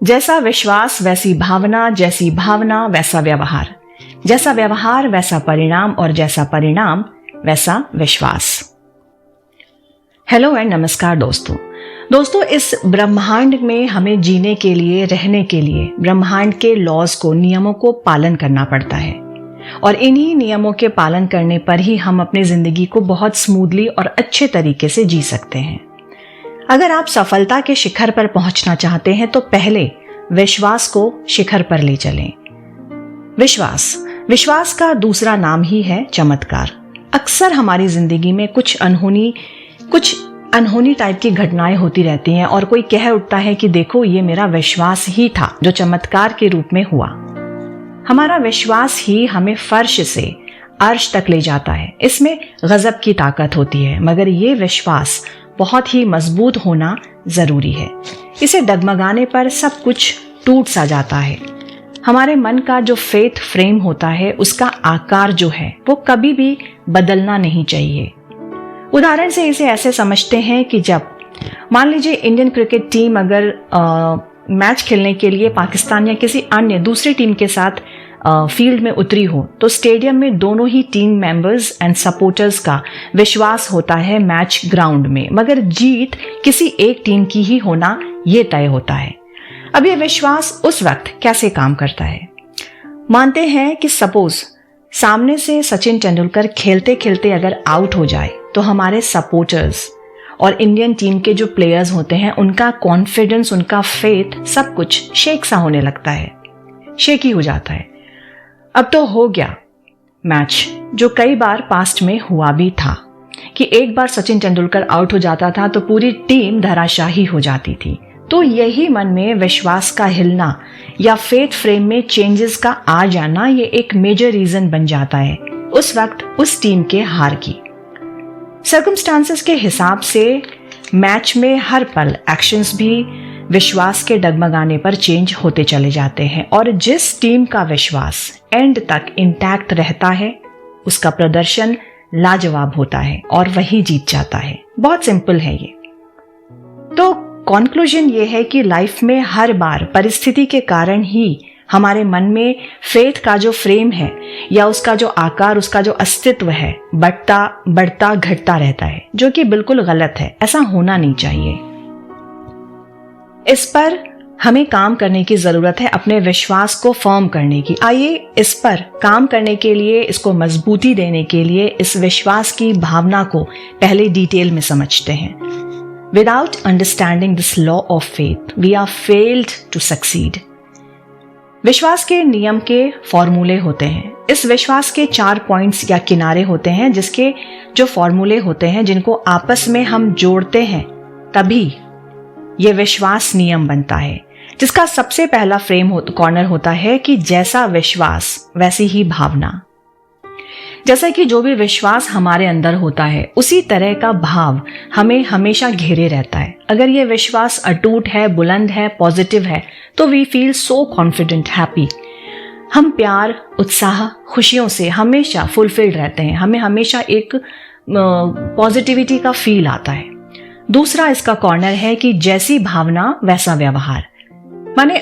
जैसा विश्वास वैसी भावना, जैसी भावना वैसा व्यवहार, जैसा व्यवहार वैसा परिणाम और जैसा परिणाम वैसा विश्वास। हेलो एंड नमस्कार दोस्तों, इस ब्रह्मांड में हमें जीने के लिए, रहने के लिए ब्रह्मांड के लॉज को, नियमों को पालन करना पड़ता है और इन्हीं नियमों के पालन करने पर ही हम अपनी जिंदगी को बहुत स्मूथली और अच्छे तरीके से जी सकते हैं। अगर आप सफलता के शिखर पर पहुंचना चाहते हैं तो पहले विश्वास को शिखर पर ले चलें। विश्वास का दूसरा नाम ही है चमत्कार। अक्सर हमारी जिंदगी में कुछ अनहोनी टाइप की घटनाएं होती रहती हैं और कोई कह उठता है कि देखो ये मेरा विश्वास ही था जो चमत्कार के रूप में हुआ। हमारा विश्वास ही हमें फर्श से अर्श तक ले जाता है। इसमें गजब की ताकत होती है, मगर ये विश्वास बहुत ही मजबूत होना जरूरी है। इसे डगमगाने पर सब कुछ टूट सा जाता है। हमारे मन का जो फेथ फ्रेम होता है, उसका आकार जो है वो कभी भी बदलना नहीं चाहिए। उदाहरण से इसे ऐसे समझते हैं कि जब मान लीजिए इंडियन क्रिकेट टीम अगर मैच खेलने के लिए पाकिस्तान या किसी अन्य दूसरी टीम के साथ फील्ड में उतरी हो, तो स्टेडियम में दोनों ही टीम मेंबर्स एंड सपोर्टर्स का विश्वास होता है मैच ग्राउंड में, मगर जीत किसी एक टीम की ही होना ये तय होता है। अब ये विश्वास उस वक्त कैसे काम करता है? मानते हैं कि सपोज सामने से सचिन तेंदुलकर खेलते खेलते अगर आउट हो जाए तो हमारे सपोर्टर्स और इंडियन टीम के जो प्लेयर्स होते हैं उनका कॉन्फिडेंस, उनका फेथ, सब कुछ शेक सा होने लगता है, शेकी हो जाता है। अब तो हो गया मैच, जो कई बार पास्ट में हुआ भी था कि एक बार सचिन तेंदुलकर आउट हो जाता था तो पूरी टीम धराशाही हो जाती थी। तो यही मन में विश्वास का हिलना या फेथ फ्रेम में चेंजेस का आ जाना, ये एक मेजर रीजन बन जाता है उस वक्त उस टीम के हार की। सर्कमस्टांसेस के हिसाब से मैच में हर पल एक्शंस भी विश्वास के डगमगाने पर चेंज होते चले जाते हैं और जिस टीम का विश्वास एंड तक इंटैक्ट रहता है उसका प्रदर्शन लाजवाब होता है और वही जीत जाता है। बहुत सिंपल है ये। तो कॉन्क्लूजन ये है कि लाइफ में हर बार परिस्थिति के कारण ही हमारे मन में फेथ का जो फ्रेम है या उसका जो आकार, उसका जो अस्तित्व है, बढ़ता घटता रहता है, जो कि बिल्कुल गलत है। ऐसा होना नहीं चाहिए। इस पर हमें काम करने की जरूरत है, अपने विश्वास को फर्म करने की। आइए इस पर काम करने के लिए, इसको मजबूती देने के लिए इस विश्वास की भावना को पहले डिटेल में समझते हैं। Without understanding this law of faith we are failed to succeed. विश्वास के नियम के फॉर्मूले होते हैं। इस विश्वास के 4 पॉइंट्स या किनारे होते हैं, जिसके जो फॉर्मूले होते हैं जिनको आपस में हम जोड़ते हैं तभी ये विश्वास नियम बनता है। जिसका सबसे पहला फ्रेम कॉर्नर होता है कि जैसा विश्वास वैसी ही भावना। जैसा कि जो भी विश्वास हमारे अंदर होता है उसी तरह का भाव हमें हमेशा घेरे रहता है। अगर ये विश्वास अटूट है, बुलंद है, पॉजिटिव है, तो we feel so confident, happy. हम प्यार, उत्साह, खुशियों से हमेशा फुलफिल्ड रहते हैं। हमें हमेशा एक पॉजिटिविटी का फील आता है। दूसरा इसका कॉर्नर है कि जैसी भावना वैसा व्यवहार। माने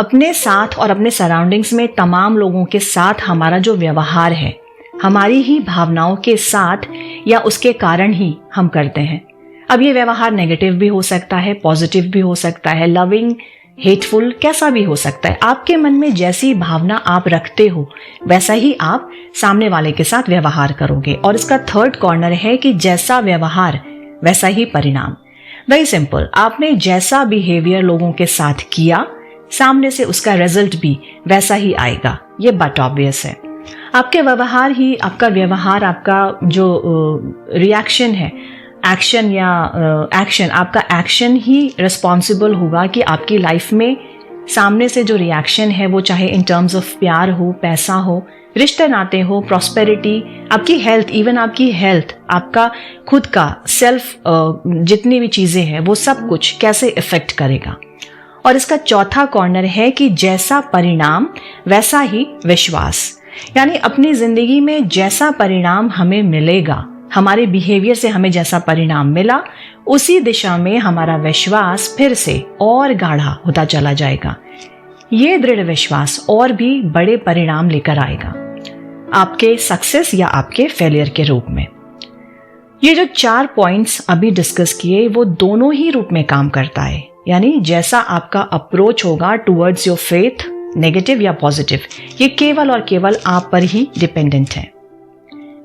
अपने साथ और अपने सराउंडिंग्स में तमाम लोगों के साथ हमारा जो व्यवहार है हमारी ही भावनाओं के साथ या उसके कारण ही हम करते हैं। अब ये व्यवहार नेगेटिव भी हो सकता है, पॉजिटिव भी हो सकता है, लविंग, हेटफुल, कैसा भी हो सकता है। आपके मन में जैसी भावना आप रखते हो वैसा ही आप सामने वाले के साथ व्यवहार करोगे। और इसका थर्ड कॉर्नर है कि जैसा व्यवहार वैसा ही परिणाम। वेरी सिंपल, आपने जैसा बिहेवियर लोगों के साथ किया, सामने से उसका रिजल्ट भी वैसा ही आएगा। ये बट ऑब्वियस है। आपके व्यवहार ही, आपका व्यवहार, आपका जो रिएक्शन है, एक्शन या एक्शन, आपका एक्शन ही रिस्पॉन्सिबल होगा कि आपकी लाइफ में सामने से जो रिएक्शन है वो चाहे इन टर्म्स ऑफ प्यार हो, पैसा हो, रिश्ते नाते हो, प्रॉस्पेरिटी, आपकी हेल्थ, इवन आपकी हेल्थ, आपका खुद का सेल्फ, जितनी भी चीजें हैं वो सब कुछ कैसे इफेक्ट करेगा। और इसका चौथा कॉर्नर है कि जैसा परिणाम वैसा ही विश्वास। यानी अपनी जिंदगी में जैसा परिणाम हमें मिलेगा हमारे बिहेवियर से हमें जैसा परिणाम मिला, उसी दिशा में हमारा विश्वास फिर से और गाढ़ा होता चला जाएगा। ये दृढ़ विश्वास और भी बड़े परिणाम लेकर आएगा, आपके सक्सेस या आपके फेलियर के रूप में। ये जो 4 पॉइंट्स अभी डिस्कस किए, वो दोनों ही रूप में काम करता है। यानी जैसा आपका अप्रोच होगा टुवर्ड्स योर फेथ, नेगेटिव या पॉजिटिव, ये केवल और केवल आप पर ही डिपेंडेंट है।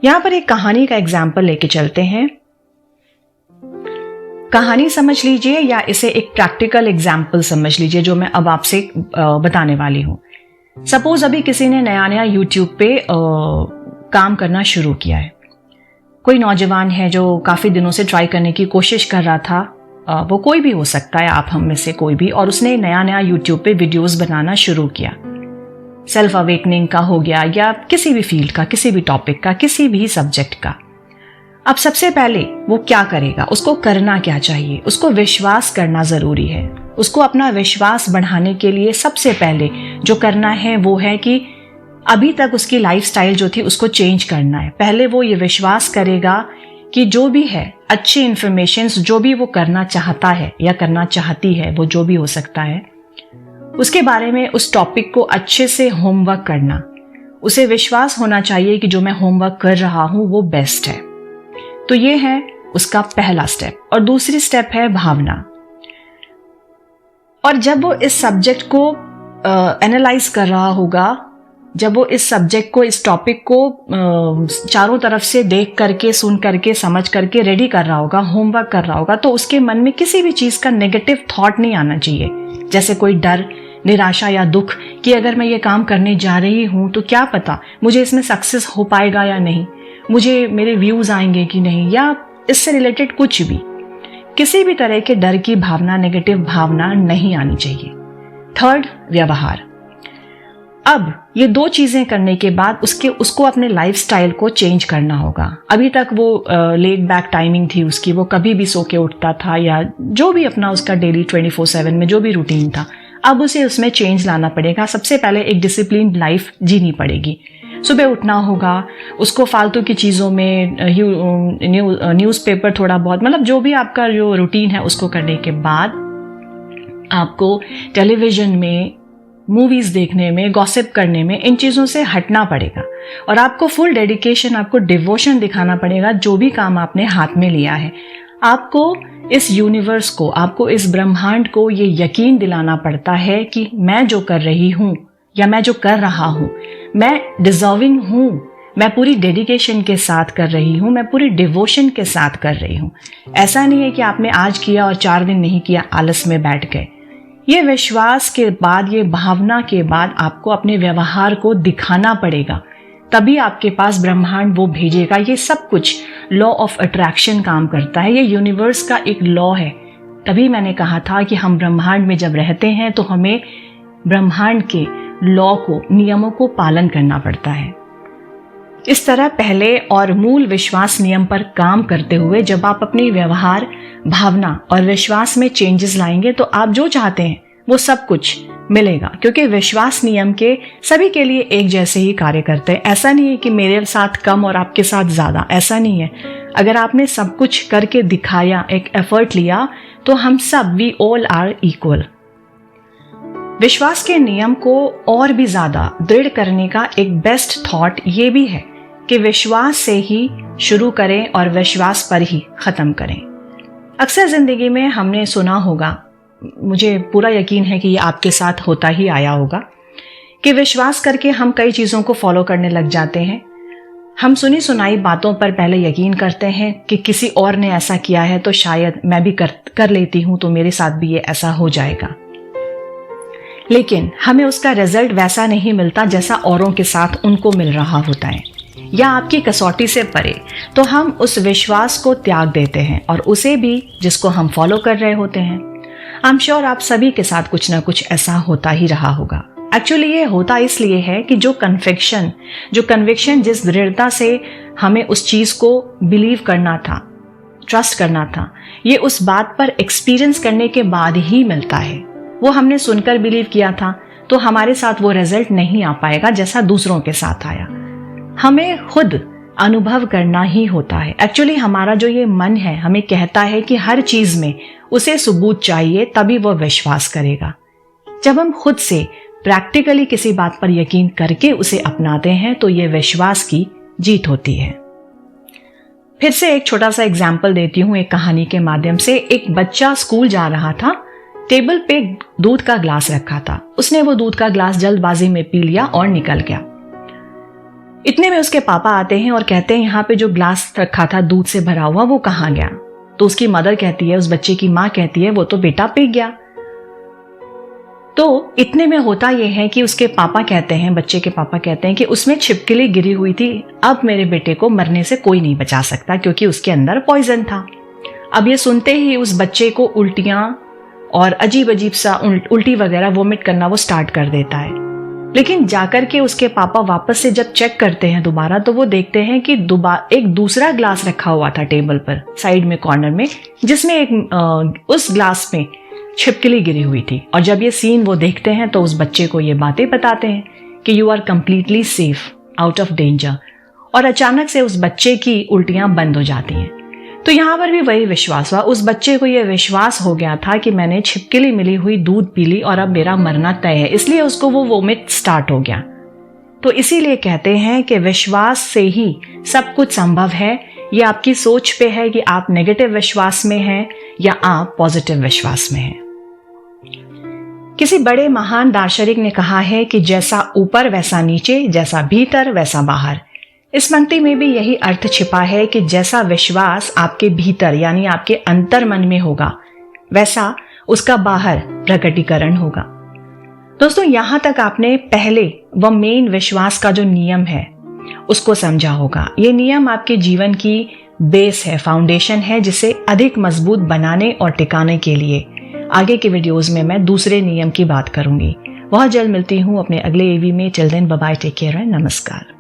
यहां पर एक कहानी का एग्जाम्पल लेके चलते हैं। कहानी समझ लीजिए या इसे एक प्रैक्टिकल एग्जाम्पल समझ लीजिए जो मैं अब आपसे बताने वाली हूं। सपोज अभी किसी ने नया नया यूट्यूब पे काम करना शुरू किया है। कोई नौजवान है जो काफ़ी दिनों से ट्राई करने की कोशिश कर रहा था, वो कोई भी हो सकता है, आप हम में से कोई भी, और उसने नया नया यूट्यूब पे वीडियोस बनाना शुरू किया। सेल्फ अवेकनिंग का हो गया या किसी भी फील्ड का, किसी भी टॉपिक का, किसी भी सब्जेक्ट का। अब सबसे पहले वो क्या करेगा, उसको करना क्या चाहिए? उसको विश्वास करना ज़रूरी है। उसको अपना विश्वास बढ़ाने के लिए सबसे पहले जो करना है वो है कि अभी तक उसकी लाइफस्टाइल जो थी उसको चेंज करना है। पहले वो ये विश्वास करेगा कि जो भी है, अच्छी इंफॉर्मेशंस जो भी वो करना चाहता है या करना चाहती है, वो जो भी हो सकता है, उसके बारे में उस टॉपिक को अच्छे से होमवर्क करना। उसे विश्वास होना चाहिए कि जो मैं होमवर्क कर रहा हूं वो बेस्ट है। तो ये है उसका पहला स्टेप। और दूसरी स्टेप है भावना। और जब वो इस सब्जेक्ट को एनालाइज कर रहा होगा, जब वो इस सब्जेक्ट को, इस टॉपिक को चारों तरफ से देख करके, सुन करके, समझ करके रेडी कर रहा होगा, होमवर्क कर रहा होगा, तो उसके मन में किसी भी चीज़ का नेगेटिव थॉट नहीं आना चाहिए। जैसे कोई डर, निराशा या दुख कि अगर मैं ये काम करने जा रही हूँ तो क्या पता मुझे इसमें सक्सेस हो पाएगा या नहीं, मुझे मेरे व्यूज़ आएंगे कि नहीं, या इससे रिलेटेड कुछ भी। किसी भी तरह के डर की भावना, नेगेटिव भावना नहीं आनी चाहिए। थर्ड, व्यवहार। अब ये 2 चीजें करने के बाद उसको अपने लाइफस्टाइल को चेंज करना होगा। अभी तक वो लेट बैक टाइमिंग थी उसकी, वो कभी भी सो के उठता था या जो भी अपना उसका डेली 24/7 में जो भी रूटीन था, अब उसे उसमें चेंज लाना पड़ेगा। सबसे पहले एक डिसिप्लिन लाइफ जीनी पड़ेगी। सुबह उठना होगा, उसको फालतू की चीज़ों में न्यूज़पेपर थोड़ा बहुत, मतलब जो भी आपका जो रूटीन है उसको करने के बाद आपको टेलीविज़न में, मूवीज़ देखने में, गॉसिप करने में, इन चीज़ों से हटना पड़ेगा। और आपको फुल डेडिकेशन, आपको डिवोशन दिखाना पड़ेगा जो भी काम आपने हाथ में लिया है। आपको इस यूनिवर्स को, आपको इस ब्रह्मांड को ये यकीन दिलाना पड़ता है कि मैं जो कर रही हूँ या मैं जो कर रहा हूँ, मैं डिजर्विंग हूँ, मैं पूरी डेडिकेशन के साथ कर रही हूँ, मैं पूरी डिवोशन के साथ कर रही हूँ। ऐसा नहीं है कि आपने आज किया और 4 दिन नहीं किया, आलस में बैठ गए। ये विश्वास के बाद, ये भावना के बाद आपको अपने व्यवहार को दिखाना पड़ेगा, तभी आपके पास ब्रह्मांड वो भेजेगा। ये सब कुछ लॉ ऑफ अट्रैक्शन काम करता है, ये यूनिवर्स का एक लॉ है। तभी मैंने कहा था कि हम ब्रह्मांड में जब रहते हैं तो हमें ब्रह्मांड के लॉ को, नियमों को पालन करना पड़ता है। इस तरह पहले और मूल विश्वास नियम पर काम करते हुए जब आप अपनी व्यवहार, भावना और विश्वास में चेंजेस लाएंगे तो आप जो चाहते हैं वो सब कुछ मिलेगा, क्योंकि विश्वास नियम के सभी के लिए एक जैसे ही कार्य करते हैं। ऐसा नहीं है कि मेरे साथ कम और आपके साथ ज़्यादा, ऐसा नहीं है। अगर आपने सब कुछ करके दिखाया, एक एफर्ट लिया, तो हम सब, वी ऑल आर इक्वल। विश्वास के नियम को और भी ज़्यादा दृढ़ करने का एक बेस्ट थॉट ये भी है कि विश्वास से ही शुरू करें और विश्वास पर ही ख़त्म करें। अक्सर ज़िंदगी में हमने सुना होगा, मुझे पूरा यकीन है कि ये आपके साथ होता ही आया होगा, कि विश्वास करके हम कई चीज़ों को फॉलो करने लग जाते हैं। हम सुनी सुनाई बातों पर पहले यकीन करते हैं कि किसी और ने ऐसा किया है तो शायद मैं भी कर लेती हूँ, तो मेरे साथ भी ये ऐसा हो जाएगा। लेकिन हमें उसका रिजल्ट वैसा नहीं मिलता जैसा औरों के साथ उनको मिल रहा होता है, या आपकी कसौटी से परे, तो हम उस विश्वास को त्याग देते हैं और उसे भी जिसको हम फॉलो कर रहे होते हैं। आई एम श्योर आप सभी के साथ कुछ ना कुछ ऐसा होता ही रहा होगा। एक्चुअली ये होता इसलिए है कि जो कन्विक्शन, जिस दृढ़ता से हमें उस चीज़ को बिलीव करना था, ट्रस्ट करना था, ये उस बात पर एक्सपीरियंस करने के बाद ही मिलता है। वो हमने सुनकर बिलीव किया था तो हमारे साथ वो रिजल्ट नहीं आ पाएगा जैसा दूसरों के साथ आया। हमें खुद अनुभव करना ही होता है। एक्चुअली हमारा जो ये मन है हमें कहता है कि हर चीज में उसे सबूत चाहिए, तभी वह विश्वास करेगा। जब हम खुद से प्रैक्टिकली किसी बात पर यकीन करके उसे अपनाते हैं तो ये विश्वास की जीत होती है। फिर से एक छोटा सा एग्जाम्पल देती हूँ एक कहानी के माध्यम से। एक बच्चा स्कूल जा रहा था, टेबल पे दूध का ग्लास रखा था। उसने वो दूध का ग्लास जल्दबाजी में पी लिया और निकल गया। इतने में उसके पापा आते हैं और कहते हैं यहाँ पे जो ग्लास रखा था दूध से भरा हुआ वो कहाँ गया। तो उसकी मदर कहती है, उस बच्चे की माँ कहती है, वो तो बेटा पी गया। तो इतने में होता यह है कि उसके पापा कहते हैं, बच्चे के पापा कहते हैं कि उसमें छिपकली गिरी हुई थी, अब मेरे बेटे को मरने से कोई नहीं बचा सकता क्योंकि उसके अंदर पॉइजन था। अब ये सुनते ही उस बच्चे को उल्टियां और अजीब अजीब सा उल्टी वगैरह वोमिट करना वो स्टार्ट कर देता है। लेकिन जाकर के उसके पापा वापस से जब चेक करते हैं दोबारा, तो वो देखते हैं कि एक दूसरा ग्लास रखा हुआ था टेबल पर साइड में कॉर्नर में, जिसमें उस ग्लास में छिपकली गिरी हुई थी। और जब ये सीन वो देखते हैं तो उस बच्चे को ये बातें बताते हैं कि you are completely safe, out of danger. और अचानक से उस बच्चे की उल्टियां बंद हो जाती हैं। तो यहाँ पर भी वही विश्वास हुआ। उस बच्चे को यह विश्वास हो गया था कि मैंने छिपकली मिली हुई दूध पी ली और अब मेरा मरना तय है, इसलिए उसको वो वोमिट स्टार्ट हो गया। तो इसीलिए कहते हैं कि विश्वास से ही सब कुछ संभव है। ये आपकी सोच पे है कि आप नेगेटिव विश्वास में हैं या आप पॉजिटिव विश्वास में हैं। किसी बड़े महान दार्शनिक ने कहा है कि जैसा ऊपर वैसा नीचे, जैसा भीतर वैसा बाहर। इस पंक्ति में भी यही अर्थ छिपा है कि जैसा विश्वास आपके भीतर यानी आपके अंतर मन में होगा, वैसा उसका बाहर प्रकटीकरण होगा। दोस्तों, यहां तक आपने पहले व मेन विश्वास का जो नियम है उसको समझा होगा। ये नियम आपके जीवन की बेस है, फाउंडेशन है, जिसे अधिक मजबूत बनाने और टिकाने के लिए आगे के वीडियोस में मैं दूसरे नियम की बात करूंगी। बहुत जल्द मिलती हूं अपने अगले एवी में। Till then, bye bye, take care and नमस्कार।